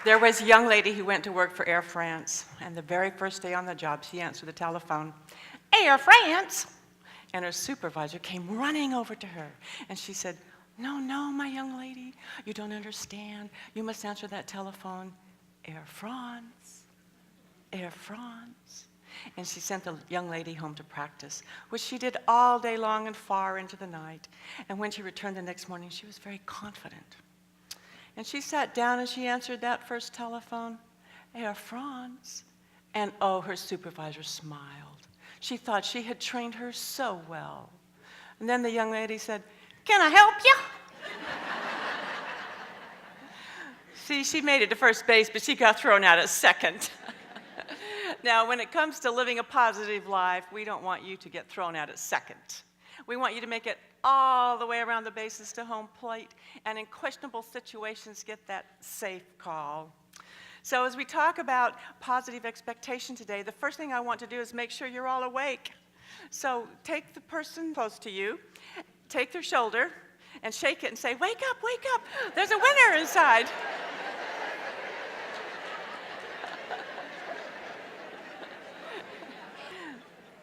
There was a young lady who went to work for Air France, and the very first day on the job, she answered the telephone, "Air France!" And her supervisor came running over to her, and she said, "No, no, my young lady, you don't understand. You must answer that telephone, Air France, Air France." And she sent the young lady home to practice, which she did all day long and far into the night. And when she returned the next morning, she was very confident. And she sat down and she answered that first telephone, Air France. And oh, her supervisor smiled. She thought she had trained her so well. And then the young lady said, "Can I help you?" See, she made it to first base, but she got thrown out at second. Now, when it comes to living a positive life, we don't want you to get thrown out at second. We want you to make it all the way around the bases to home plate, and in questionable situations, get that safe call. So as we talk about positive expectation today, the first thing I want to do is make sure you're all awake. So take the person close to you, take their shoulder, and shake it and say, "Wake up, wake up, there's a winner inside."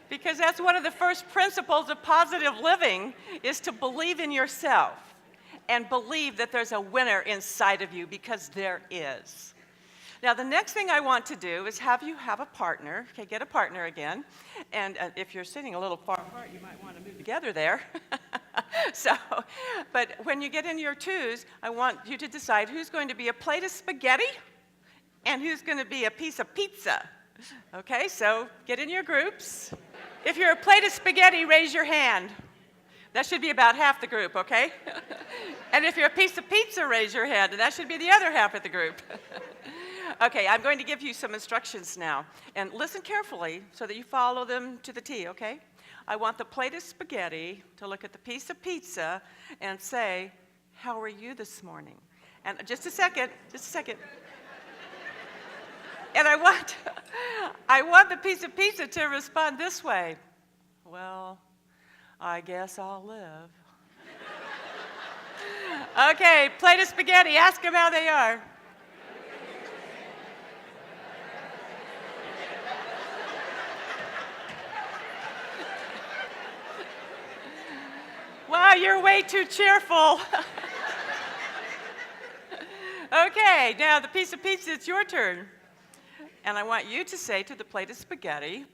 Because that's one of the first principles of positive living, is to believe in yourself and believe that there's a winner inside of you, because there is. Now, the next thing I want to do is have you have a partner. Okay, get a partner again. And if you're sitting a little far apart, you might want to move together there. But when you get in your twos, I want you to decide who's going to be a plate of spaghetti and who's going to be a piece of pizza. Okay, so get in your groups. If you're a plate of spaghetti, raise your hand. That should be about half the group, okay? And if you're a piece of pizza, raise your hand, and that should be the other half of the group. Okay, I'm going to give you some instructions now. And listen carefully so that you follow them to the T, okay? I want the plate of spaghetti to look at the piece of pizza and say, "How are you this morning?" And just a second. And I want the piece of pizza to respond this way: "Well, I guess I'll live." Okay, plate of spaghetti, ask them how they are. Wow, you're way too cheerful. Okay, now the piece of pizza, it's your turn. And I want you to say to the plate of spaghetti,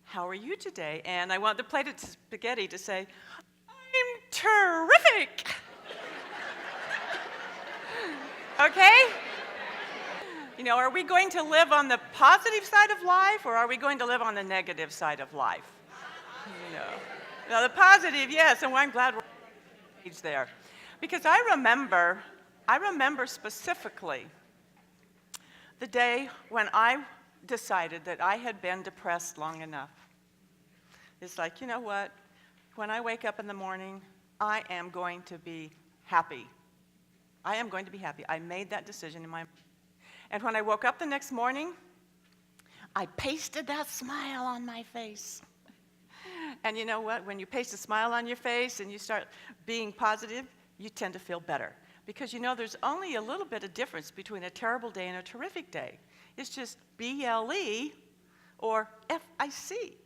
"How are you today?" And I want the plate of spaghetti to say, "I'm terrific." Okay? You know, are we going to live on the positive side of life, or are we going to live on the negative side of life? You know. Now, the positive, yes, and I'm glad we're on the page there. Because I remember specifically the day when I decided that I had been depressed long enough. It's like, you know what? When I wake up in the morning, I am going to be happy. I am going to be happy. I made that decision in my mind. And when I woke up the next morning, I pasted that smile on my face. And you know what? When you paste a smile on your face and you start being positive, you tend to feel better. Because you know there's only a little bit of difference between a terrible day and a terrific day. It's just BLE or FIC.